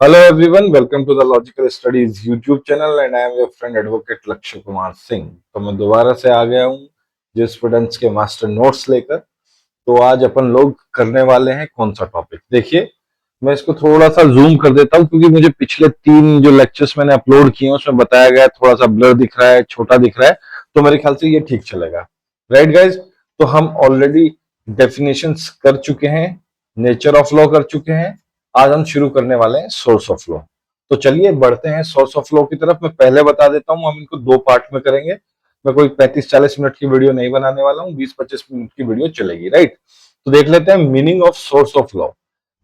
Hello everyone, welcome to the Logical Studies YouTube channel and I am your friend Advocate लक्ष्य कुमार सिंह। तो मैं दोबारा से आ गया हूँ जूरिस्प्रूडेंस के मास्टर नोट्स लेकर। तो आज अपन लोग करने वाले हैं कौन सा टॉपिक, देखिए मैं इसको थोड़ा सा जूम कर देता हूँ क्योंकि मुझे पिछले 3 जो लेक्चर्स मैंने अपलोड किए हैं उसमें बताया गया है थोड़ा सा ब्लर दिख रहा है, छोटा दिख रहा है, तो मेरे ख्याल से ये ठीक चलेगा। राइट गाइज, तो हम ऑलरेडी डेफिनेशंस कर चुके हैं, नेचर ऑफ लॉ कर चुके हैं। आज हम शुरू करने वाले हैं सोर्स ऑफ लॉ। तो चलिए बढ़ते हैं सोर्स ऑफ लॉ की तरफ। मैं पहले बता देता हूं, हम इनको 2 पार्ट में करेंगे। मैं कोई 35-40 मिनट की वीडियो नहीं बनाने वाला हूं, 20-25 मिनट की वीडियो चलेगी। राइट, तो देख लेते हैं meaning of source of law.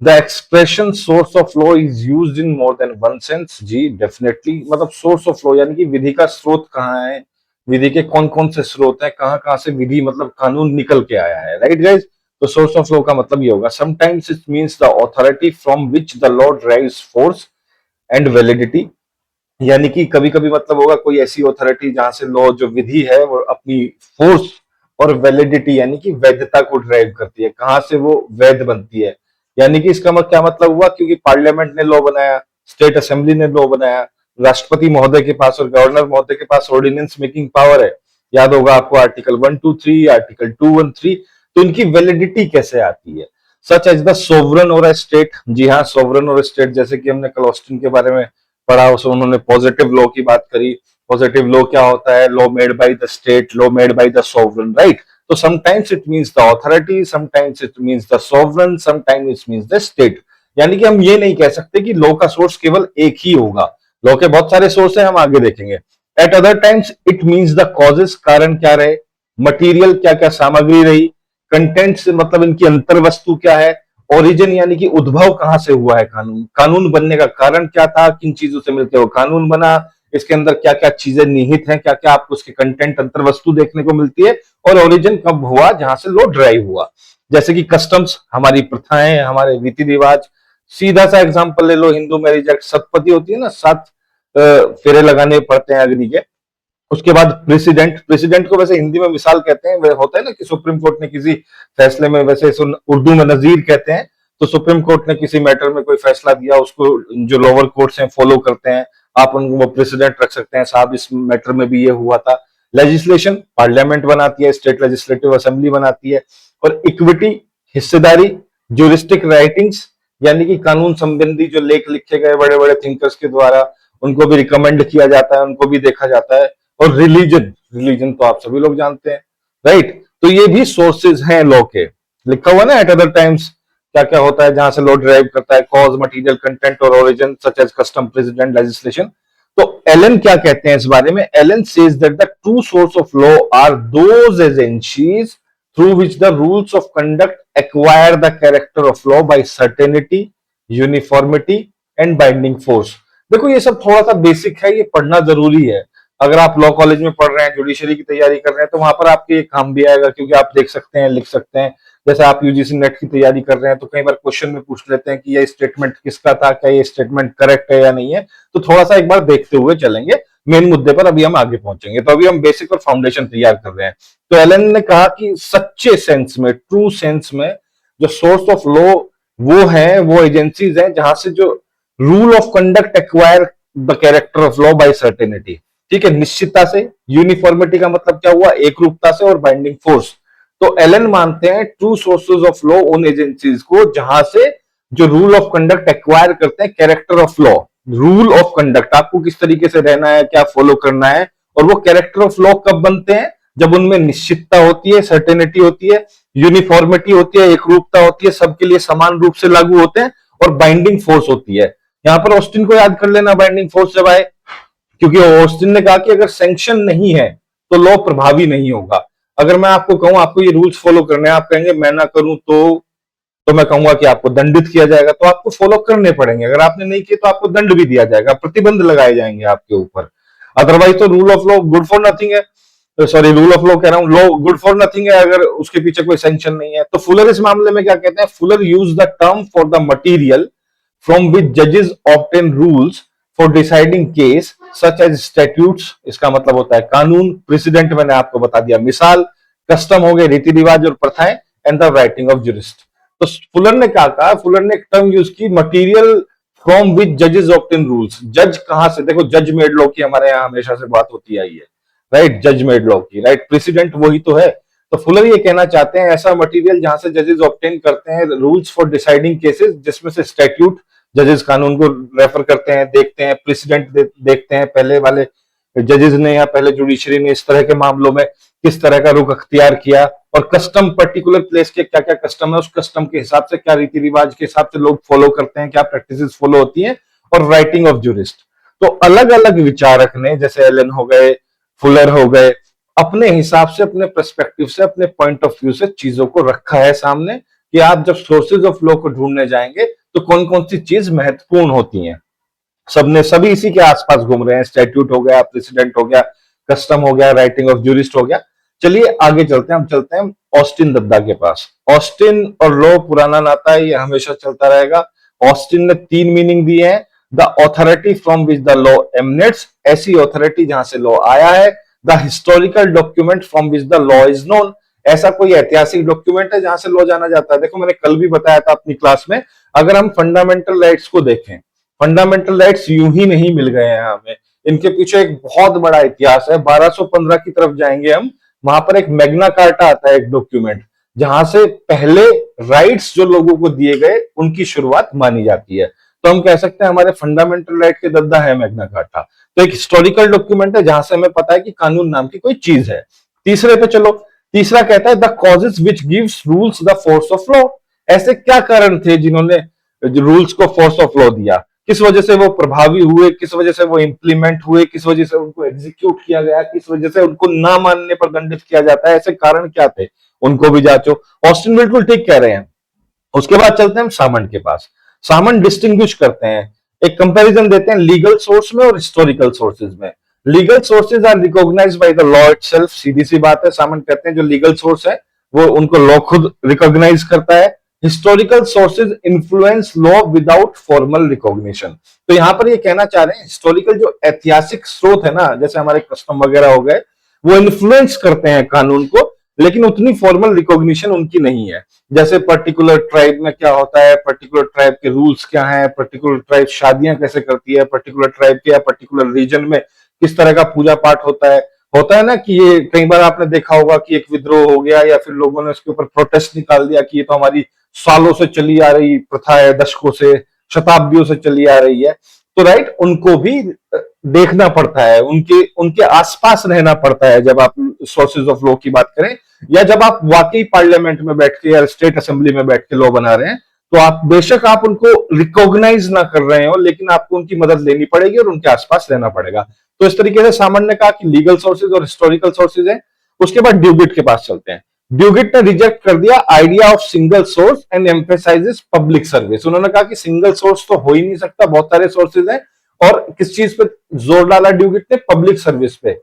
The expression source of law is used in more than one sense. जी डेफिनेटली, मतलब सोर्स ऑफ लॉ यानी कि विधि का स्रोत कहाँ है, विधि के कौन कौन से स्रोत है, कहाँ कहाँ से विधि मतलब कानून निकल के आया है। राइट गाइज, तो सोर्स ऑफ लॉ का मतलब ये होगा, sometimes it means the authority from which the law drives force and validity. यानी कि कभी कभी मतलब होगा कोई ऐसी अथॉरिटी जहां से लॉ जो विधि है वो अपनी फोर्स और वैलिडिटी यानी कि वैधता को ड्राइव करती है, कहां से वो वैध बनती है। यानी कि इसका क्या मतलब हुआ, क्योंकि पार्लियामेंट ने लॉ बनाया, स्टेट असेंबली ने लॉ बनाया, राष्ट्रपति महोदय के पास और गवर्नर महोदय के पास ऑर्डिनेंस मेकिंग पावर है। याद होगा आपको आर्टिकल 123, आर्टिकल 213। तो इनकी वैलिडिटी कैसे आती है, सच एज द सोवरन और स्टेट। जी हाँ, सोवरन और स्टेट, जैसे कि हमने कल ऑस्टिन के बारे में पढ़ा, उसमें उन्होंने पॉजिटिव लॉ की बात करी। पॉजिटिव लॉ क्या होता है, law made by the state, law made by the sovereign. Right, तो sometimes it means the authority, sometimes it means the sovereign, sometimes it means the state. यानी कि हम ये नहीं कह सकते कि लॉ का सोर्स केवल एक ही होगा, लॉ के बहुत सारे सोर्स हैं, हम आगे देखेंगे। Eight other times it means the causes, कारण क्या रहे, मटीरियल क्या क्या सामग्री रही, कंटेंट से मतलब इनकी अंतर वस्तु क्या है, ओरिजिन यानी कि उद्भव कहां से हुआ है कानून, कानून बनने का कारण क्या था, किन चीजों से मिलकर वो कानून बना, इसके अंदर क्या क्या चीजें निहित हैं, क्या क्या आपको उसके कंटेंट अंतर वस्तु देखने को मिलती है, और ओरिजिन कब हुआ जहां से लॉ ड्राइव हुआ। जैसे कि कस्टम्स, हमारी प्रथाएं, हमारे रीति रिवाज। सीधा सा एग्जांपल ले लो, हिंदू मैरिज एक्ट, सतपति होती है ना, 7 फेरे लगाने पड़ते हैं अग्नि के। उसके बाद प्रेसिडेंट, प्रेसिडेंट को वैसे हिंदी में मिसाल कहते हैं, होता है ना कि सुप्रीम कोर्ट ने किसी फैसले में, वैसे उर्दू में नजीर कहते हैं। तो सुप्रीम कोर्ट ने किसी मैटर में कोई फैसला दिया, उसको जो लोअर कोर्ट्स हैं फॉलो करते हैं, आप उनको वो प्रेसिडेंट रख सकते हैं, साहब इस मैटर में भी ये हुआ था। लेजिस्लेशन पार्लियामेंट बनाती है, स्टेट लेजिस्लेटिव असेंबली बनाती है। और इक्विटी, हिस्सेदारी, ज्यूरिस्टिक राइटिंग्स, यानी कि कानून संबंधी जो लेख लिखे गए बड़े बड़े थिंकर्स के द्वारा, उनको भी रिकमेंड किया जाता है, उनको भी देखा जाता है। और रिलीजन, रिलीजन तो आप सभी लोग जानते हैं। राइट, तो ये भी सोर्सेज हैं लॉ के। लिखा हुआ ना एट अदर टाइम्स क्या क्या होता है जहां से लॉ ड्राइव करता है, कॉज, मटेरियल, कंटेंट और origin, such as custom, precedent, legislation. तो एलन क्या कहते हैं इस बारे में, Allen says that the true source of law are those agencies through which the rules of conduct acquire the character of law by certainty, uniformity and binding force. देखो ये सब थोड़ा सा बेसिक है, ये पढ़ना जरूरी है। अगर आप लॉ कॉलेज में पढ़ रहे हैं, जुडिशरी की तैयारी कर रहे हैं, तो वहां पर आपके ये काम भी आएगा, क्योंकि आप देख सकते हैं, लिख सकते हैं। जैसे आप यूजीसी नेट की तैयारी कर रहे हैं तो कई बार क्वेश्चन में पूछ लेते हैं कि ये स्टेटमेंट किसका था, क्या ये स्टेटमेंट करेक्ट है या नहीं है। तो थोड़ा सा एक बार देखते हुए चलेंगे, मेन मुद्दे पर अभी हम आगे पहुंचेंगे। तो अभी हम बेसिक और फाउंडेशन तैयार कर रहे हैं। तो एलन ने कहा कि सच्चे सेंस में, ट्रू सेंस में, जो सोर्स ऑफ लॉ वो है, वो एजेंसीज हैं जहां से जो rule of conduct acquire the character of law by certainty. ठीक है, निश्चितता से, यूनिफॉर्मिटी का मतलब क्या हुआ, एक रूपता से, और बाइंडिंग फोर्स। तो एलन मानते हैं ट्रू सोर्सेज ऑफ लॉ उन एजेंसीज को जहां से जो रूल ऑफ कंडक्ट एक्वायर करते हैं character of law. Rule of conduct, आपको किस तरीके से रहना है, क्या फॉलो करना है, और वो कैरेक्टर ऑफ लॉ कब बनते हैं, जब उनमें निश्चितता होती है, सर्टेनिटी होती है, यूनिफॉर्मिटी होती है, एक रूपता होती है, सबके लिए समान रूप से लागू होते हैं, और बाइंडिंग फोर्स होती है। यहां पर ऑस्टिन को याद कर लेना, बाइंडिंग फोर्स जब आए, क्योंकि ऑस्टिन ने कहा कि अगर सैंक्शन नहीं है तो लॉ प्रभावी नहीं होगा। अगर मैं आपको कहूं आपको ये रूल्स फॉलो करने हैं, आप कहेंगे मैं ना करूं तो मैं कहूंगा कि आपको दंडित किया जाएगा, तो आपको फॉलो करने पड़ेंगे। अगर आपने नहीं किए तो आपको दंड भी दिया जाएगा, प्रतिबंध लगाए जाएंगे आपके ऊपर। अदरवाइज तो rule of law good for nothing है। सॉरी, रूल ऑफ लॉ कह रहा हूं, लॉ गुड फॉर नथिंग है अगर उसके पीछे कोई सैंक्शन नहीं है। तो फुलर इस मामले में क्या कहते हैं, Fuller use the term for the material from which जजेस obtain rules for deciding case such as statutes, इसका मतलब होता है कानून, प्रेसिडेंट मैंने आपको बता दिया मिसाल, कस्टम हो गए रीति रिवाज और प्रथाएं, and the writing of jurist. तो फुलर ने क्या कहा, फुलर ने एक टर्म यूज की, मटीरियल फ्रॉम विच जजेस ऑब्टेन रूल्स। जज कहां से, देखो जज मेड लॉ की हमारे यहाँ हमेशा से बात होती आई है, राइट, जज मेड लॉ की, राइट, प्रेसिडेंट वही तो है। तो फुलर ये कहना चाहते हैं ऐसा मटेरियल जहां से जजेस ऑब्टेन करते हैं रूल्स फॉर डिसाइडिंग केसेस, जिसमें से स्टैट्यूट, जजेस कानून को रेफर करते हैं, देखते हैं, प्रेसिडेंट देखते हैं, पहले वाले जजेस ने या पहले जुडिशरी ने इस तरह के मामलों में किस तरह का रुख अख्तियार किया, और कस्टम, पर्टिकुलर प्लेस के क्या क्या कस्टम है, उस कस्टम के हिसाब से क्या रीति रिवाज के हिसाब से लोग फॉलो करते हैं, क्या प्रैक्टिसेस फॉलो होती हैं, और राइटिंग ऑफ जूरिस्ट। तो अलग अलग विचारक ने, जैसे एलन हो गए, फुलर हो गए, अपने हिसाब से, अपने पर्सपेक्टिव से, अपने पॉइंट ऑफ व्यू से चीजों को रखा है सामने कि आप जब सोर्सेज ऑफ लॉ को ढूंढने जाएंगे तो कौन कौन सी चीज महत्वपूर्ण होती हैं। सबने सभी इसी के आसपास घूम रहे हैं, स्टैट्यूट हो गया, प्रेसिडेंट हो गया, कस्टम हो गया, राइटिंग ऑफ जूरिस्ट हो गया। चलिए आगे चलते हैं, हम चलते हैं ऑस्टिन दद्दा के पास। ऑस्टिन और लॉ पुराना नाता है, ये हमेशा चलता रहेगा। ऑस्टिन ने 3 मीनिंग दिए हैं। The authority from which the law emanates, ऐसी ऑथोरिटी जहां से लॉ आया है। The historical document from which the law is known, ऐसा कोई ऐतिहासिक डॉक्यूमेंट है जहां से लॉ जाना जाता है। देखो मैंने कल भी बताया था अपनी क्लास में, अगर हम फंडामेंटल राइट्स को देखें, फंडामेंटल राइट्स यूं ही नहीं मिल गए हैं हमें, इनके पीछे एक बहुत बड़ा इतिहास है। 1215 की तरफ जाएंगे हम, वहां पर एक मैग्ना कार्टा आता है, एक डॉक्यूमेंट जहां से पहले राइट्स जो लोगों को दिए गए उनकी शुरुआत मानी जाती है। तो हम कह सकते हैं हमारे फंडामेंटल राइट के दद्दा है मैग्ना कार्टा। तो एक हिस्टोरिकल डॉक्यूमेंट है जहां से हमें पता है कि कानून नाम की कोई चीज है। तीसरे पे चलो, तीसरा कहता है the causes which gives rules the force of law, ऐसे क्या कारण थे जिन्होंने रूल्स को फोर्स ऑफ लॉ दिया, किस वजह से वो प्रभावी हुए, किस वजह से वो इंप्लीमेंट हुए, किस वजह से उनको एग्जीक्यूट किया गया, किस वजह से उनको ना मानने पर दंडित किया जाता है, ऐसे कारण क्या थे, उनको भी जांचो। ऑस्टिन बिल्कुल ठीक कह रहे हैं। उसके बाद चलते हैं हम सामंत के पास। सामंत डिस्टिंग्विश करते हैं, एक कंपैरिजन देते हैं लीगल सोर्स में और हिस्टोरिकल सोर्सेज में। Legal sources are recognised by the law itself, सीधी सी बात है। सामंत कहते हैं जो लीगल सोर्स है वो उनको लॉ खुद रिकॉग्नाइज करता है। Historical sources influence law without formal recognition. तो यहां पर ये कहना चाह रहे हैं हिस्टोरिकल जो ऐतिहासिक स्रोत है ना, जैसे हमारे कस्टम वगैरह हो गए, वो इन्फ्लुएंस करते हैं कानून को, लेकिन उतनी फॉर्मल रिकॉग्निशन उनकी नहीं है। जैसे पर्टिकुलर ट्राइब में क्या होता है, पर्टिकुलर ट्राइब के रूल्स क्या हैं, पर्टिकुलर ट्राइब शादियां कैसे करती है, पर्टिकुलर ट्राइब के या पर्टिकुलर रीजन में किस तरह का पूजा पाठ होता है ना, कि ये कई बार आपने देखा होगा कि एक विद्रोह हो गया या फिर लोगों ने उसके ऊपर प्रोटेस्ट निकाल दिया कि ये तो हमारी सालों से चली आ रही प्रथा है, दशकों से, शताब्दियों से चली आ रही है। तो राइट, उनको भी देखना पड़ता है, उनके उनके आसपास रहना पड़ता है जब आप सोर्सेज ऑफ लॉ की बात करें, या जब आप वाकई पार्लियामेंट में बैठ के या स्टेट असेंबली में बैठ के लॉ बना रहे हैं, तो आप बेशक आप उनको रिकॉग्नाइज ना कर रहे हो, लेकिन आपको उनकी मदद लेनी पड़ेगी और उनके आसपास रहना पड़ेगा। तो इस तरीके से सामान्य ने कहा कि लीगल सोर्सेज और हिस्टोरिकल सोर्सेज है। उसके बाद ड्यूगिट के पास चलते हैं। ड्यूगिट ने रिजेक्ट कर दिया idea of single source and emphasises public service. उन्होंने कहा कि सिंगल सोर्स तो हो ही नहीं सकता, बहुत सारे सोर्सेज हैं, और किस चीज पे जोर डाला ड्यूगिट ने, पब्लिक सर्विस पे।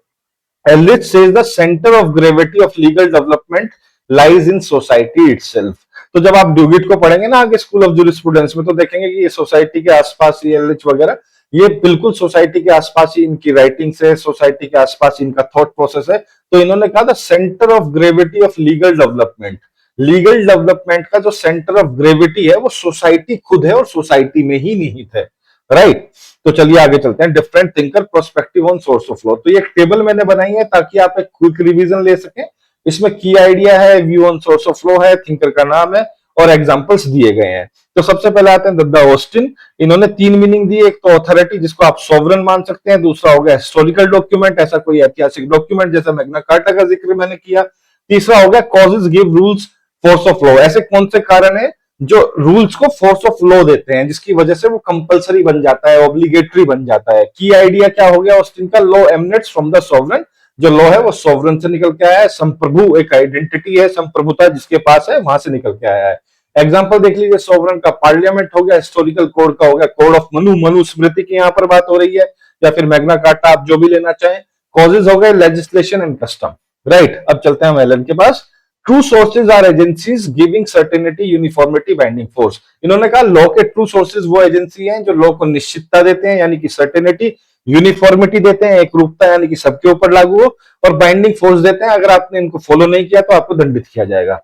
Ehrlich says the center of gravity of legal development lies in society itself। तो जब आप ड्यूगिट को पढ़ेंगे ना आगे स्कूल ऑफ जूरिस्प्रूडेंस में, तो देखेंगे कि ये सोसाइटी के आसपास ही एलिच वगैरह, ये बिल्कुल सोसाइटी के आसपास ही इनकी राइटिंग्स है, सोसाइटी के आसपास इनका थॉट प्रोसेस है। तो इन्होंने कहा the centre of gravity of legal development, legal development का जो सेंटर ऑफ ग्रेविटी है वो सोसाइटी खुद है और सोसाइटी में ही निहित है, राइट। तो चलिए आगे चलते हैं। Different thinker perspective on source of law. तो ये एक टेबल मैंने बनाई है ताकि आप एक क्विक रिवीजन ले सकें। इसमें की आइडिया है, view on source of law है, थिंकर का नाम है और एग्जांपल्स दिए गए हैं। तो सबसे पहले आते हैं दद्दा ऑस्टिन। इन्होंने 3 मीनिंग दी, एक तो ऑथोरिटी जिसको आप सॉवरन मान सकते हैं, दूसरा हो गया हिस्टोरिकल डॉक्यूमेंट, ऐसा कोई ऐतिहासिक डॉक्यूमेंट जैसा मैग्ना कार्टा का जिक्र मैंने किया। तीसरा हो गया causes give rules force of law, ऐसे कौन से कारण है जो रूल्स को फोर्स ऑफ लॉ देते हैं जिसकी वजह से वो कंपलसरी बन जाता है, ऑब्लिगेटरी बन जाता है। की आइडिया क्या हो गया ऑस्टिन का, लॉ एमनेट्स फ्रॉम द सॉवरन, जो लॉ है वो सॉवरन से निकल के आया है। संप्रभु एक आइडेंटिटी है, संप्रभुता जिसके पास है वहां से निकल के आया है। एग्जाम्पल देख लीजिए, सॉवरन का पार्लियामेंट हो गया, हिस्टोरिकल कोड का हो गया कोड ऑफ मनु, मनुस्मृति की यहाँ पर बात हो रही है, या फिर मैग्ना कार्टा, आप जो भी लेना चाहें। कॉजेज हो गए लेजिस्लेशन एंड कस्टम, राइट। अब चलते हैं हम एलन के पास। True sources are agencies giving certainty, uniformity, binding force. इन्होंने कहा लॉ के ट्रू सोर्सेज वो एजेंसी हैं जो लॉ को निश्चितता देते हैं, यानी कि सर्टेनिटी, यूनिफॉर्मिटी देते हैं, एक रूपता यानी कि सबके ऊपर लागू हो, और बाइंडिंग फोर्स देते हैं, अगर आपने इनको फॉलो नहीं किया तो आपको दंडित किया जाएगा।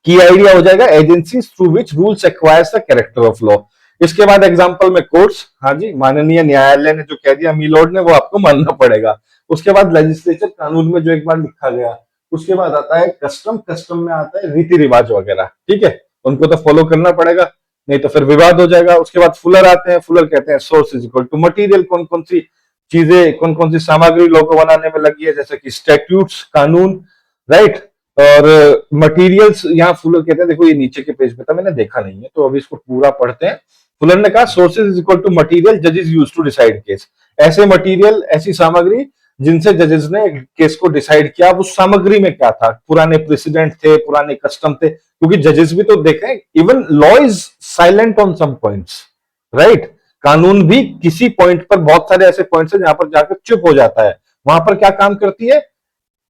की आइडिया हो जाएगा agencies through which rules acquires the character of law. इसके बाद एग्जाम्पल में कोर्ट्स, हाँ जी, माननीय न्यायालय ने जो कह दिया मीलॉर्ड ने वो आपको मानना पड़ेगा। उसके बाद लेजिस्लेचर, कानून में जो एक बार लिखा गया। उसके बाद आता है कस्टम, कस्टम में आता है रीति रिवाज वगैरह, ठीक है, उनको तो फॉलो करना पड़ेगा, नहीं तो फिर विवाद हो जाएगा। उसके बाद फुलर आते हैं, फुलर कहते हैं source is equal to material, कौन कौन सी चीजें, कौन कौन सी सामग्री लॉ को बनाने में लगी है, जैसे कि स्टैट्यूट्स, कानून, राइट। और मटेरियल्स यहाँ फुलर कहते हैं, देखो ये नीचे के पेज पे था, मैंने देखा नहीं है, तो अभी इसको पूरा पढ़ते हैं। फुलर ने कहा sources is equal to material जजेस यूज टू डिसाइड केस, ऐसे मटेरियल, ऐसी सामग्री जिनसे जजेस ने केस को डिसाइड किया। अब उस सामग्री में क्या था, पुराने प्रेसिडेंट थे, पुराने कस्टम थे, क्योंकि जजेस भी तो देखें, even law is silent on some points, right. कानून भी किसी पॉइंट पर, बहुत सारे ऐसे पॉइंट्स है जहां पर जाकर चुप हो जाता है, वहां पर क्या काम करती है,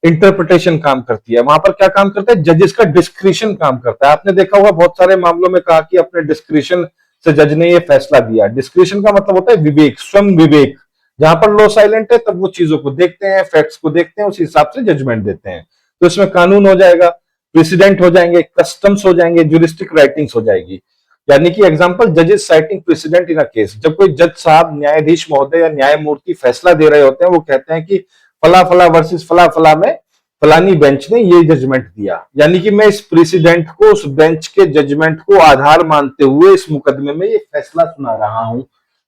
इंटरप्रिटेशन काम करती है। वहां पर क्या काम करता है, जजेस का डिस्क्रिशन काम करता है। आपने देखा होगा बहुत सारे मामलों में कहा कि अपने डिस्क्रिशन से जज ने ये फैसला दिया। डिस्क्रिशन का मतलब होता है विवेक, स्वयं विवेक। जहां पर लॉ साइलेंट है तब वो चीजों को देखते हैं, फैक्ट्स को देखते हैं, उस हिसाब से जजमेंट देते हैं। तो इसमें कानून हो जाएगा, प्रेसिडेंट हो जाएंगे, कस्टम्स हो जाएंगे, ज्यूरिस्टिक राइटिंग्स हो जाएगी। यानी कि एग्जांपल, जजेस citing precedent in a case, जब कोई जज साहब, न्यायाधीश महोदय या न्यायमूर्ति फैसला दे रहे होते हैं, वो कहते हैं कि फला फला वर्सेस फला फला में फलानी बेंच ने ये जजमेंट दिया, यानी कि मैं इस प्रेसिडेंट को, उस बेंच के जजमेंट को आधार मानते हुए इस मुकदमे में ये फैसला सुना रहा हूं,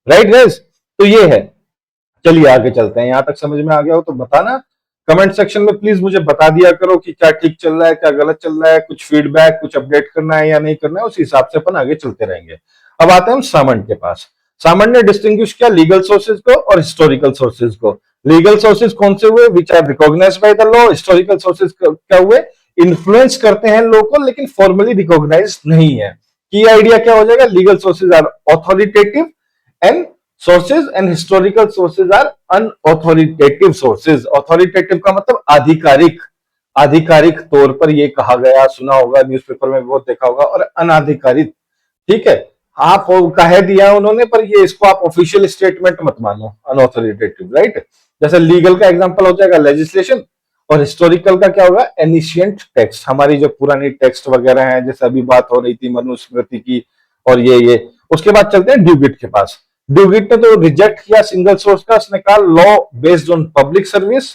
राइट गाइस। तो ये है। चलिए आगे चलते हैं। यहां तक समझ में आ गया हो तो बताना कमेंट सेक्शन में, प्लीज मुझे बता दिया करो कि क्या ठीक चल रहा है, क्या गलत चल रहा है, कुछ फीडबैक, कुछ अपडेट करना है या नहीं करना है, उस हिसाब से अपन आगे चलते रहेंगे। अब आते हैं हम सामंत के पास। सामंत ने डिस्टिंग्विश किया लीगल सोर्सेज को और हिस्टोरिकल सोर्सेज को। लीगल सोर्सेज कौन से हुए, which are recognised by the law. Historical sources क्या हुए, इन्फ्लुएंस करते हैं लॉ को लेकिन फॉर्मली रिकॉग्नाइज नहीं है। की आइडिया क्या हो जाएगा, legal sources are authoritative and sources and historical sources are unauthoritative sources। authoritative का मतलब आधिकारिक, आधिकारिक तौर पर ये कहा गया, सुना होगा, न्यूज़पेपर में बहुत देखा होगा। और अनाधिकारिक, ठीक है, आप कह दिया उन्होंने पर ये, इसको आप ऑफिशियल स्टेटमेंट मत मानो, अनऑथोरिटेटिव, राइट। जैसे लीगल का एग्जांपल हो जाएगा लेजिस्लेशन, और हिस्टोरिकल का क्या होगा, एनिशियंट टेक्स्ट, हमारी जो पुरानी टेक्स्ट वगैरह है, जैसे अभी बात हो रही थी मनुस्मृति की और ये। उसके बाद चलते हैं ड्यूगिट के पास। ड्यूगिट ने तो रिजेक्ट किया सिंगल सोर्स का, उसने कहा law based on public service,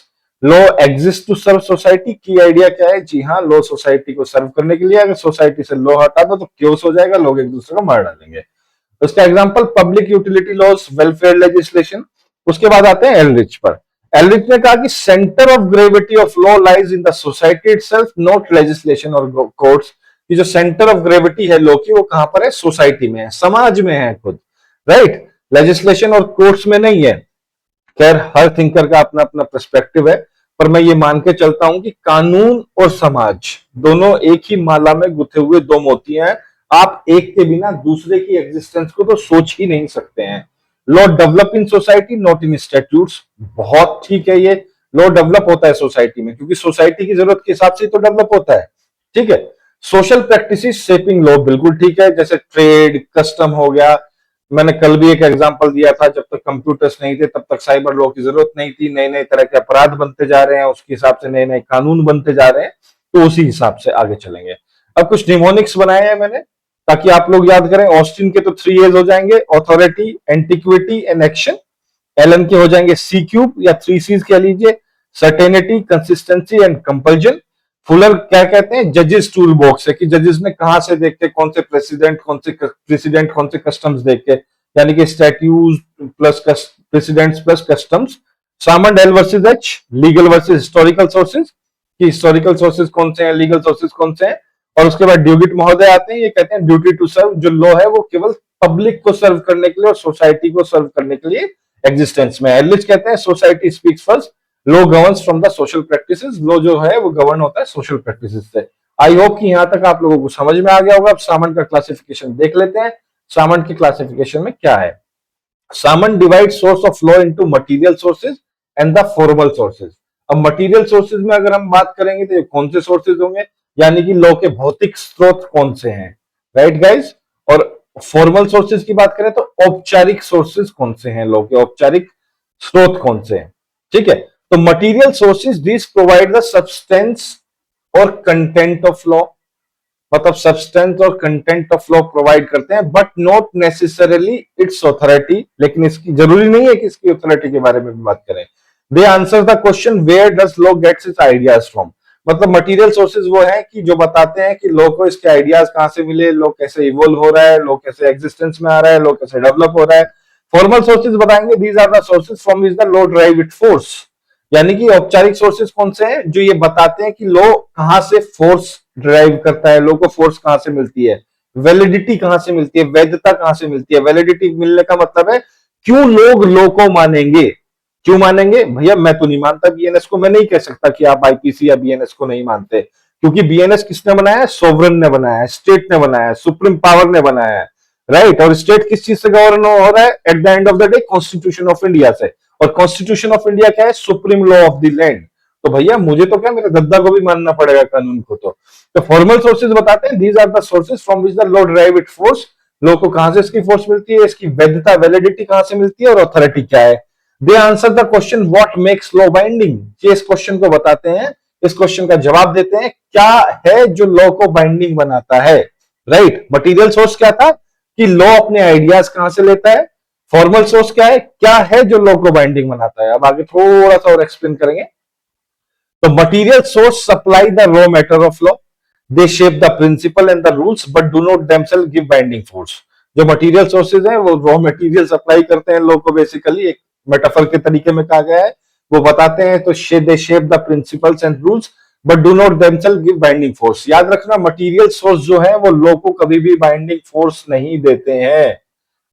law exist to serve society. Key idea क्या है, जी हाँ, लॉ सोसाइटी को सर्व करने के लिए, अगर सोसाइटी से लॉ हटा दो तो क्योस हो जाएगा, लोग एक दूसरे को मार डालेंगे। उसका example public utility loss, welfare legislation. उसके बाद आते हैं एलरिच पर। एलरिच ने कहा कि centre of gravity of law lies in the society itself, not legislation और कोर्ट्स। कि जो सेंटर ऑफ ग्रेविटी है लॉ की, वो कहां पर है, सोसाइटी में है, समाज में है खुद, राइट। लेजिस्लेशन और कोर्ट्स में नहीं है। खैर हर थिंकर का अपना अपना पर्सपेक्टिव है, पर मैं ये मान के चलता हूं कि कानून और समाज दोनों एक ही माला में गुथे हुए दो मोती हैं। आप एक के बिना दूसरे की एग्जिस्टेंस को तो सोच ही नहीं सकते हैं। Law develop in society not in statutes, बहुत ठीक है ये। लॉ डेवलप होता है सोसाइटी में, क्योंकि सोसाइटी की जरूरत के हिसाब से तो डेवलप होता है, ठीक है। सोशल प्रैक्टिसेस शेपिंग लॉ, बिल्कुल ठीक है, जैसे ट्रेड, कस्टम हो गया। मैंने कल भी एक एग्जांपल दिया था, जब तक कंप्यूटर्स नहीं थे तब तक साइबर लॉ की जरूरत नहीं थी, नए नए तरह के अपराध बनते जा रहे हैं, उसके हिसाब से नए नए कानून बनते जा रहे हैं, तो उसी हिसाब से आगे चलेंगे। अब कुछ निमोनिक्स बनाए हैं मैंने ताकि आप लोग याद करें। ऑस्टिन के तो 3 A's हो जाएंगे, authority, antiquity and action. Allen के हो जाएंगे C क्यूब या 3 C's कह लीजिए, certainty, consistency and compulsion. Fuller क्या कहते हैं, जजेस टूल बॉक्स है, कि जजेस ने कहां से देख के, कौन से प्रेसिडेंट, कौन से कस्टम्स देख के, यानी कि statutes plus precedents plus customs. Salmond L versus H, legal versus historical sources, कि हिस्टोरिकल सोर्सेज कौन से हैं, लीगल सोर्सेज कौन से हैं। और उसके बाद ड्यूगिट महोदय आते हैं, ये कहते हैं ड्यूटी टू सर्व, जो लॉ है वो केवल पब्लिक को सर्व करने के लिए और सोसाइटी को सर्व करने के लिए एग्जिस्टेंस में। एलिच कहते हैं society speaks first, law governs from the social practices. Law जो है वो गवर्न होता है सोशल प्रैक्टिसेस से। आई होप कि यहां तक आप लोगों को समझ में आ गया होगा। अब सामंत का क्लासिफिकेशन देख लेते हैं। सामंत की क्लासिफिकेशन में क्या है, Salmond divide source of law into material sources and the formal sources. अब मटेरियल सोर्सेज में अगर हम बात करेंगे तो कौन से सोर्सेज होंगे, यानी कि लॉ के भौतिक स्रोत कौन से हैं, राइट गाइस। और फॉर्मल सोर्सेज की बात करें तो औपचारिक सोर्सेज कौन से हैं, लॉ के औपचारिक स्रोत कौन से हैं, ठीक है। तो material sources this provide the substance और कंटेंट ऑफ लॉ, मतलब सब्सटेंस और कंटेंट ऑफ लॉ प्रोवाइड करते हैं, but not necessarily it's authority, लेकिन इसकी जरूरी नहीं है कि इसकी ऑथोरिटी के बारे में भी बात करें। They answer the question where does law gets its ideas from. मतलब मटेरियल सोर्सेज वो हैं कि जो बताते हैं कि लॉ को इसके आइडियाज कहां से मिले, लॉ कैसे इवोल्व हो रहा है, लॉ कैसे एग्जिस्टेंस में आ रहा है, लॉ कैसे डेवलप हो रहा है। फॉर्मल सोर्सेज बताएंगे these are the sources from which the law derive its force. यानी कि औपचारिक सोर्सेज कौन से हैं, जो ये बताते हैं कि लॉ कहां से फोर्स ड्राइव करता है, लॉ को फोर्स कहां से मिलती है, वैलिडिटी कहां से मिलती है, वैधता कहां से मिलती है। वैलिडिटी मिलने का मतलब है क्यों लोग लॉ को मानेंगे। क्यों मानेंगे भैया, मैं तो नहीं मानता बीएनएस को, मैं नहीं कह सकता कि आप आईपीसी या बीएनएस को नहीं मानते, क्योंकि बीएनएस किसने बनाया है, सोवरेन ने बनाया है, स्टेट ने बनाया है, सुप्रीम पावर ने बनाया है, राइट। और स्टेट किस चीज से गवर्न हो रहा है, at the end of the day constitution of India से। और कॉन्स्टिट्यूशन ऑफ इंडिया क्या है, supreme law of the land. तो भैया मुझे तो क्या, मेरे दद्दा को भी मानना पड़ेगा कानून को। तो फॉर्मल सोर्सेज बताते हैं these are the sources from which the law derive its force. Law को कहां से इसकी फोर्स मिलती है, इसकी वैधता वैलिडिटी कहां से मिलती है, और अथॉरिटी क्या है। They answer the question what makes law binding. ये इस क्वेश्चन को बताते हैं, इस क्वेश्चन का जवाब देते हैं, क्या है जो लॉ को बाइंडिंग बनाता है, राइट। मटेरियल सोर्स क्या था कि लॉ अपने आइडियाज कहां से लेता है। फॉर्मल सोर्स क्या है जो लॉ को बाइंडिंग बनाता है। अब आगे थोड़ा सा और एक्सप्लेन करेंगे। तो material source supply the raw matter of law, they shape the principle and the rules but do not themselves give binding force. जो मटेरियल सोर्सेज हैं वो रॉ मटेरियल सप्लाई करते हैं लॉ को, बेसिकली एक मेटाफर के तरीके में कहा गया है, वो बताते हैं। तो they shape the principles and rules but do not themselves give binding force. याद रखना मटेरियल सोर्स जो है वो लॉ को कभी भी बाइंडिंग फोर्स नहीं देते हैं,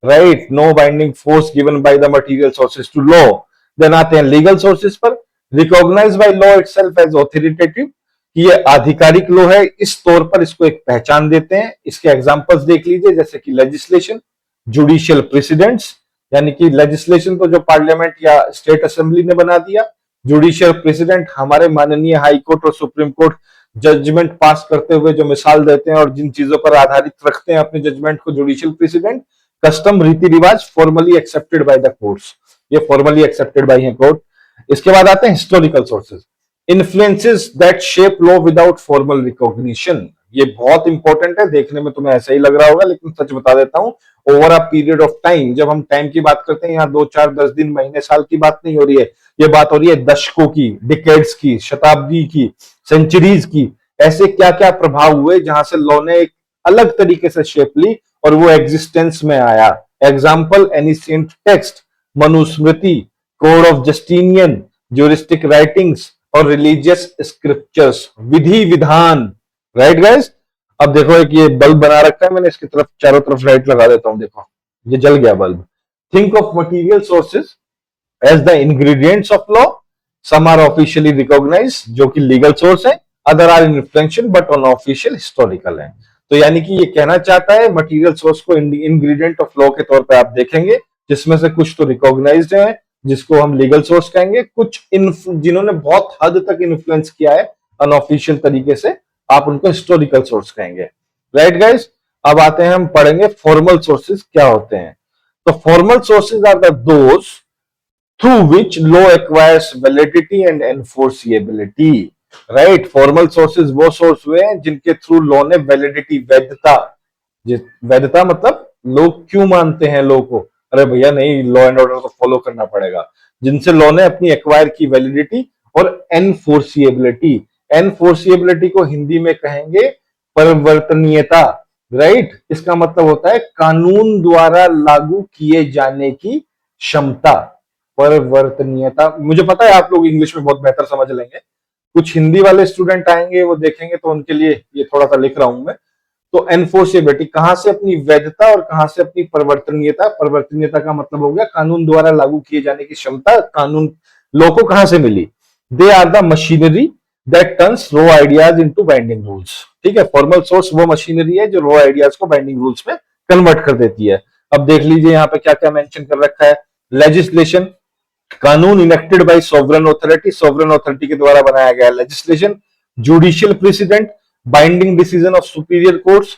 right. No binding force given by the material sources to law. Then आते हैं लीगल सोर्सेज पर। Recognise by law itself as authoritative, कि ये आधिकारिक लॉ है, इस तौर पर इसको एक पहचान देते हैं। इसके एग्जांपल्स देख लीजिए, जैसे कि लेजिस्लेशन, जुडिशियल प्रेसिडेंट्स, यानी कि लेजिस्लेशन तो जो पार्लियामेंट या स्टेट असेंबली ने बना दिया, जुडिशियल प्रेसिडेंट हमारे माननीय हाई कोर्ट और सुप्रीम कोर्ट जजमेंट पास करते हुए जो मिसाल देते हैं और जिन चीजों पर आधारित रखते हैं अपने जजमेंट को, जुडिशियल प्रेसिडेंट। कस्टम, रीति रिवाज, formally accepted by the courts, ये फॉर्मली एक्सेप्टेड बाय है कोर्ट। इसके बाद आते हैं historical sources. Influences that shape law without formal recognition, ये बहुत इंपॉर्टेंट है। देखने में तुम्हें ऐसा ही लग रहा होगा, लेकिन सच बता देता हूं, over a period of time, जब हम टाइम की बात करते हैं, यहाँ 2, 4, 10 दिन, महीने, साल की बात नहीं हो रही है, ये बात हो रही है दशकों की, डिकेड्स की, शताब्दी की, सेंचुरीज की। ऐसे क्या क्या प्रभाव हुए जहां से लॉ ने एक अलग तरीके से शेप ली और वो एग्जिस्टेंस में आया। Example, ancient text, Manusmriti, code of Justinian, juristic writings और रिलीजियस स्क्रिप्चर्स, विधि विधान, राइट गाइस। अब देखो एक ये बल्ब बना रखा है मैंने, इसकी तरफ चारों तरफ लाइट लगा देता हूं, देखो ये जल गया bulb. Think of material sources as the ingredients of law. Some are officially recognise, जो कि लीगल सोर्स है, other are influential but unofficial historical है। तो यानी कि ये कहना चाहता है मटेरियल सोर्स को इंग्रेडिएंट ऑफ लॉ के तौर पे आप देखेंगे, जिसमें से कुछ तो रिकॉग्नाइज्ड है, जिसको हम लीगल सोर्स कहेंगे, कुछ जिन्होंने बहुत हद तक इन्फ्लुएंस किया है अनऑफिशियल तरीके से, आप उनको हिस्टोरिकल सोर्स कहेंगे, राइट गाइस। अब आते हैं, हम पढ़ेंगे फॉर्मल सोर्सेज क्या होते हैं। तो formal sources are the those through which law acquires validity and enforceability, right. Formal sources वो सोर्स हुए हैं जिनके थ्रू लॉ ने वैलिडिटी, वैधता, वैधता मतलब लोग क्यों मानते हैं लॉ को, अरे भैया नहीं, लॉ एंड ऑर्डर को फॉलो करना पड़ेगा, जिनसे लॉ ने अपनी एक्वायर की वैलिडिटी और एनफोर्सिएबिलिटी। एनफोर्सिएबिलिटी को हिंदी में कहेंगे परिवर्तनीयता, राइट। इसका मतलब होता है कानून द्वारा लागू किए जाने की क्षमता, परिवर्तनीयता। मुझे पता है आप लोग इंग्लिश में बहुत बेहतर समझ लेंगे, कुछ हिंदी वाले स्टूडेंट आएंगे वो देखेंगे तो उनके लिए ये थोड़ा सा लिख रहा हूं मैं। तो एनफोर्सिबिलिटी, कहां से अपनी वैधता और कहां से अपनी परिवर्तनीयता। परिवर्तनीयता का मतलब हो गया कानून द्वारा लागू किए जाने की क्षमता, कानून लॉ को कहां से मिली। They are the machinery that turns raw ideas into binding rules, ठीक है। फॉर्मल सोर्स वो मशीनरी है जो रॉ आइडियाज को बाइंडिंग रूल्स में कन्वर्ट कर देती है। अब देख लीजिए यहाँ पे क्या क्या मेंशन कर रखा है। लेजिस्लेशन, कानून enacted bye sovereign authority, sovereign authority के द्वारा बनाया गया legislation. Judicial president, binding decision of superior courts,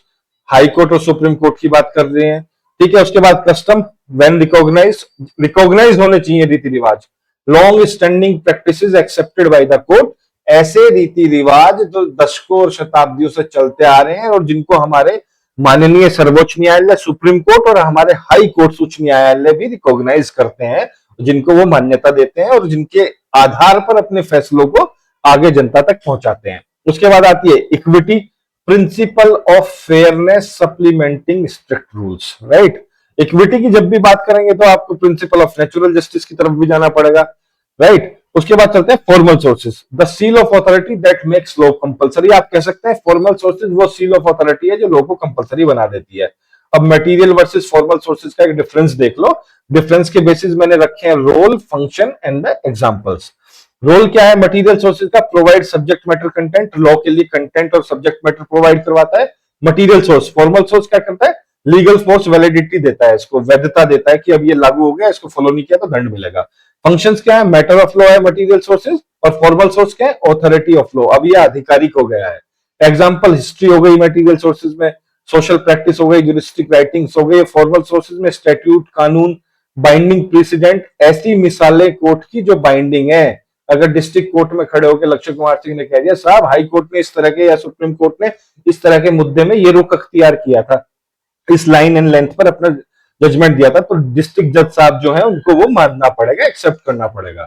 high court और सुप्रीम कोर्ट की बात कर रहे हैं, ठीक है। उसके बाद कस्टम, व्हेन रिकॉग्नाइज होने चाहिए रीति रिवाज, long standing practices accepted by the court, ऐसे रीति रिवाज जो दशकों और शताब्दियों से चलते आ रहे हैं और जिनको हमारे माननीय सर्वोच्च न्यायालय सुप्रीम कोर्ट और हमारे हाई कोर्ट उच्च न्यायालय भी रिकॉग्नाइज करते हैं, जिनको वो मान्यता देते हैं और जिनके आधार पर अपने फैसलों को आगे जनता तक पहुंचाते हैं। उसके बाद आती है equity, principle of fairness supplementing strict rules, right. Equity की जब भी बात करेंगे तो आपको प्रिंसिपल ऑफ नेचुरल जस्टिस की तरफ भी जाना पड़ेगा, राइट। उसके बाद चलते हैं formal sources, the seal of authority that makes law compulsory. आप कह सकते हैं फॉर्मल सोर्सेज वो सील ऑफ अथॉरिटी है जो लॉ को कंपलसरी बना देती है। अब मटेरियल वर्सेस फॉर्मल सोर्सेज का एक डिफरेंस देख लो। डिफरेंस के बेसिस मैंने रखे हैं role, function and the examples. Role क्या है मटेरियल सोर्सेज का? Provide subject matter content, law के लिए कंटेंट और सब्जेक्ट मैटर प्रोवाइड करवाता है मटेरियल सोर्स। फॉर्मल सोर्स क्या करता है? लीगल फोर्स, वैलिडिटी देता है, इसको वैधता देता है कि अब ये लागू हो गया, इसको फॉलो नहीं किया तो दंड मिलेगा। फंक्शंस क्या है? मैटर ऑफ लॉ है मटेरियल सोर्सेज, और फॉर्मल सोर्स क्या है? ऑथोरिटी ऑफ लॉ, अब ये आधिकारिक हो गया है। एग्जाम्पल हिस्ट्री हो गई मटेरियल सोर्सेज में, सोशल प्रैक्टिस हो गई, ज्यूरिस्टिक राइटिंग्स हो गई। फॉर्मल सोर्सेज में स्टैट्यूट, कानून, बाइंडिंग प्रेसिडेंट, ऐसी मिसालें कोर्ट की जो बाइंडिंग है। अगर डिस्ट्रिक्ट कोर्ट में खड़े होकर लक्ष्य कुमार सिंह ने कह दिया साहब हाई कोर्ट ने इस तरह के या सुप्रीम कोर्ट ने इस तरह के मुद्दे में ये रुख अख्तियार किया था, इस लाइन एंड लेंथ पर अपना जजमेंट दिया था, तो डिस्ट्रिक्ट जज साहब जो है उनको वो मानना पड़ेगा, एक्सेप्ट करना पड़ेगा,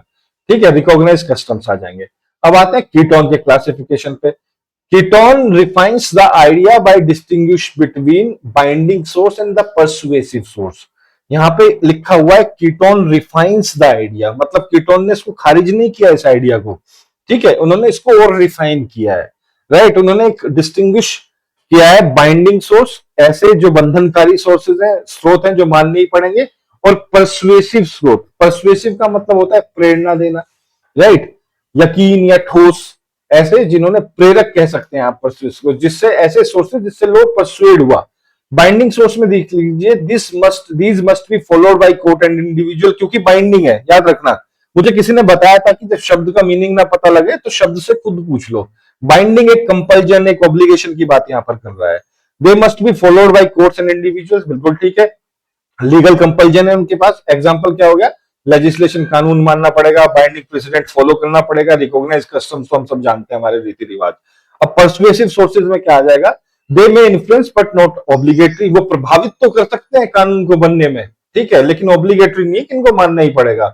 ठीक है। रिकॉग्नाइज कस्टम्स आ जाएंगे। अब आते हैं कीटोन के क्लासिफिकेशन पे। Keeton refines the idea by distinguish between binding source and the persuasive source. यहां पे लिखा हुआ है कीटोन रिफाइंस द आइडिया, मतलब कीटोन ने इसको खारिज नहीं किया इस आइडिया को, ठीक है, उन्होंने इसको और रिफाइन किया है, राइट। उन्होंने एक डिस्टिंग्विश किया है बाइंडिंग सोर्स, ऐसे जो बंधनकारी सोर्सेज हैं, स्रोत हैं जो मान नहीं पड़ेंगे, और परसुएसिव स्रोत। परसुएसिव का मतलब होता है प्रेरणा देना, राइट, यकीन या ठोस, ऐसे जिन्होंने प्रेरक कह सकते हैं आप परसुएसिव को, जिससे ऐसे सोर्सेज जिससे लोग परसुएड हुआ। बाइंडिंग सोर्स में देख लीजिए these must be followed by court and individual, क्योंकि बाइंडिंग है, याद रखना। मुझे किसी ने बताया था कि जब शब्द का मीनिंग ना पता लगे तो शब्द से खुद पूछ लो। बाइंडिंग एक कंपल्जन, एक ऑब्लिगेशन की बात यहां पर कर रहा है। They must be followed by courts and individuals, बिल्कुल ठीक है। लीगल कंपल्जन है उनके पास। एग्जांपल क्या हो गया? लेजिस्लेशन, कानून मानना पड़ेगा, बाइंडिंग प्रेसिडेंट फॉलो करना पड़ेगा, रिकॉग्नाइज कस्टम्स तो हम सब जानते हैं हमारे रीति रिवाज। अब परसुएसिव सोर्सेज में क्या आ जाएगा? दे में इन्फ्लुएंस बट नॉट ऑब्लिगेटरी, वो प्रभावित तो कर सकते हैं कानून को बनने में, ठीक है, लेकिन ऑब्लिगेटरी नहीं कि इनको मानना ही पड़ेगा।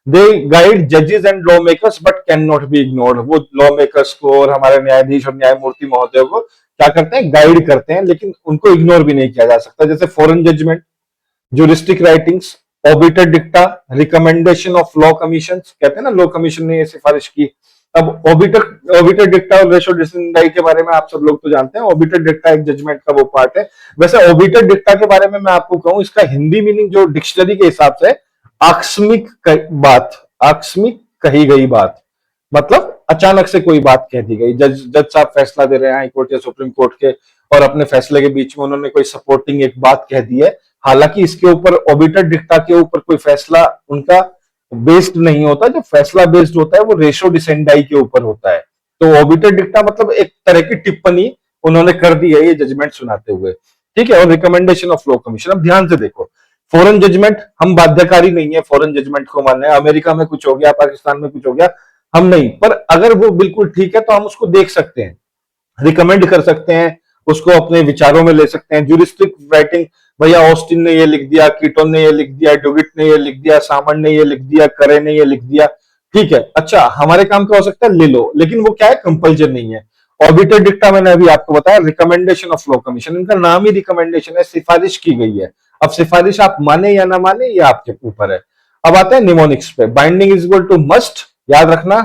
दे गाइड जजेस and law makers but can not be ignored, वो लॉ मेकर्स को और हमारे न्यायाधीश और न्यायमूर्ति महोदय को क्या करते हैं? गाइड करते हैं, लेकिन उनको इग्नोर भी नहीं किया जा सकता। जैसे foreign judgment, juristic writings, obiter dicta, recommendation of law commission, कहते हैं ना लॉ कमीशन ने ये सिफारिश की। अब ऑबिटर डिक्टा और रेशो डिसिडेंडाई के बारे में आप सब लोग तो जानते हैं। ऑबिटर डिक्टा एक जजमेंट का वो पार्ट है। वैसे ऑबिटर डिक्टा के बारे में मैं आपको कहूं, इसका हिंदी मीनिंग जो डिक्शनरी के हिसाब से आकस्मिक बात, आकस्मिक कही गई बात, मतलब अचानक से कोई बात कह दी गई। जज साहब फैसला दे रहे हैं हाई कोर्ट या सुप्रीम कोर्ट के, और अपने फैसले के बीच में उन्होंने कोई सपोर्टिंग एक बात कह दी है, हालांकि इसके ऊपर ऑबिटर डिक्टा के ऊपर कोई फैसला उनका बेस्ड नहीं होता। जो फैसला बेस्ड होता है वो रेशो डिसेंडाई के ऊपर होता है। तो ऑबिटर डिक्टा मतलब एक तरह की टिप्पणी उन्होंने कर दी है ये जजमेंट सुनाते हुए, ठीक है। और रिकमेंडेशन ऑफ लॉ कमीशन, अब ध्यान से देखो, फॉरेन जजमेंट हम बाध्यकारी नहीं है फॉरेन जजमेंट को मानने। अमेरिका में कुछ हो गया, पाकिस्तान में कुछ हो गया, हम नहीं, पर अगर वो बिल्कुल ठीक है तो हम उसको देख सकते हैं, रिकमेंड कर सकते हैं, उसको अपने विचारों में ले सकते हैं। ज्यूरिस्टिक राइटिंग, भैया ऑस्टिन ने ये लिख दिया, कीटोन ने ये लिख दिया, डुगिट ने ये लिख दिया, सामन ने ये लिख दिया, करे ने ये लिख दिया, ठीक है, अच्छा हमारे काम का हो सकता है, ले लो, लेकिन वो क्या है? कंपल्जन नहीं है। ऑबिटर डिक्टा मैंने अभी आपको बताया, रिकमेंडेशन ऑफ लॉ कमीशन, इनका नाम ही रिकमेंडेशन है, सिफारिश की गई है। अब सिफारिश आप माने या ना माने ये आपके ऊपर है। अब आते हैं निमोनिक्स पे। Binding is equal to must, याद रखना,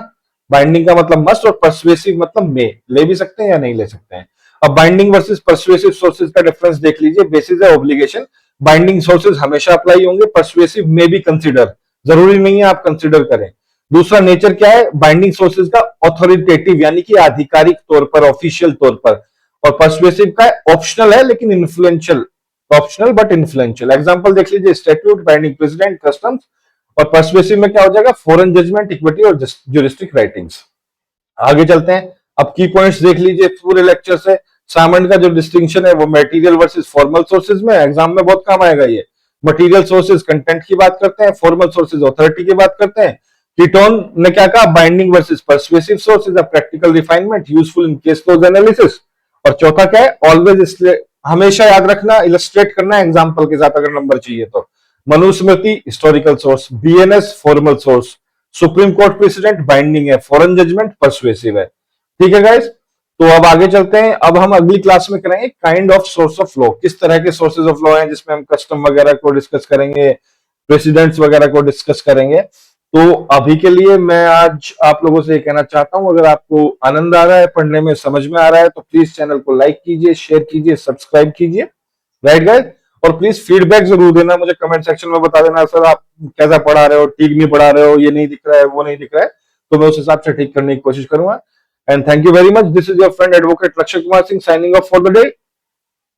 बाइंडिंग का मतलब मस्ट, और परसुएसिव मतलब मे, ले भी सकते हैं या नहीं ले सकते हैं। अब बाइंडिंग वर्सेस परसुएसिव सोर्सेज का डिफरेंस देख लीजिए। बेसिस है ऑब्लिगेशन, बाइंडिंग सोर्सेज हमेशा अप्लाई होंगे, परसुएसिव में भी कंसीडर, जरूरी नहीं है आप कंसीडर करें। दूसरा नेचर क्या है बाइंडिंग सोर्सेज का? ऑथोरिटेटिव, यानी कि आधिकारिक तौर पर, ऑफिशियल तौर पर, और परसुएसिव का ऑप्शनल है लेकिन influential, optional but influential. Example देख लीजिए, स्टैट्यूट, बाइंडिंग प्रेसिडेंट, कस्टम्स। और परसुएसिव में क्या हो जाएगा? फॉरेन जजमेंट, इक्विटी और ज्यूरिस्टिक राइटिंग्स। आगे चलते हैं, अब की पॉइंट्स देख लीजिए पूरे लेक्चर से। सामन का जो डिस्टिंक्शन है वो मटेरियल वर्सेस फॉर्मल सोर्सेज में, एग्जाम में बहुत काम आएगा ये। मटेरियल सोर्सेज कंटेंट की बात करते हैं, फॉर्मल सोर्सेज अथॉरिटी की बात करते हैं। कीटोन ने क्या कहा, binding versus persuasive source is a practical refinement useful in case close analysis. और चौथा क्या है, ऑलवेज, हमेशा याद रखना, इलस्ट्रेट करना है एग्जांपल के साथ अगर नंबर चाहिए तो। Manusmriti historical source, BNS formal source, supreme court president binding है, फॉरेन जजमेंट परसुएसिव है। ठीक है गाइस, तो अब आगे चलते हैं। अब हम अगली क्लास में करेंगे kind of source of law, किस तरह के सोर्सेज ऑफ लॉ हैं, जिसमें हम कस्टम वगैरह को डिस्कस करेंगे, प्रेसिडेंट्स वगैरह को डिस्कस करेंगे। तो अभी के लिए मैं आज आप लोगों से ये कहना चाहता हूं, अगर आपको आनंद आ रहा है, पढ़ने में समझ में आ रहा है, तो प्लीज चैनल को लाइक कीजिए, शेयर कीजिए, सब्सक्राइब कीजिए, राइट गाइस। और प्लीज फीडबैक जरूर देना, मुझे कमेंट सेक्शन में बता देना, सर आप कैसा पढ़ा रहे हो, ठीक नहीं पढ़ा रहे हो, ये नहीं दिख रहा है, वो नहीं दिख रहा है, तो मैं उस हिसाब से ठीक करने की कोशिश करूंगा। And thank you very much, this is your friend advocate Lakshya Kumar Singh signing off for the day.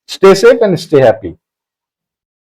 Stay safe and stay happy.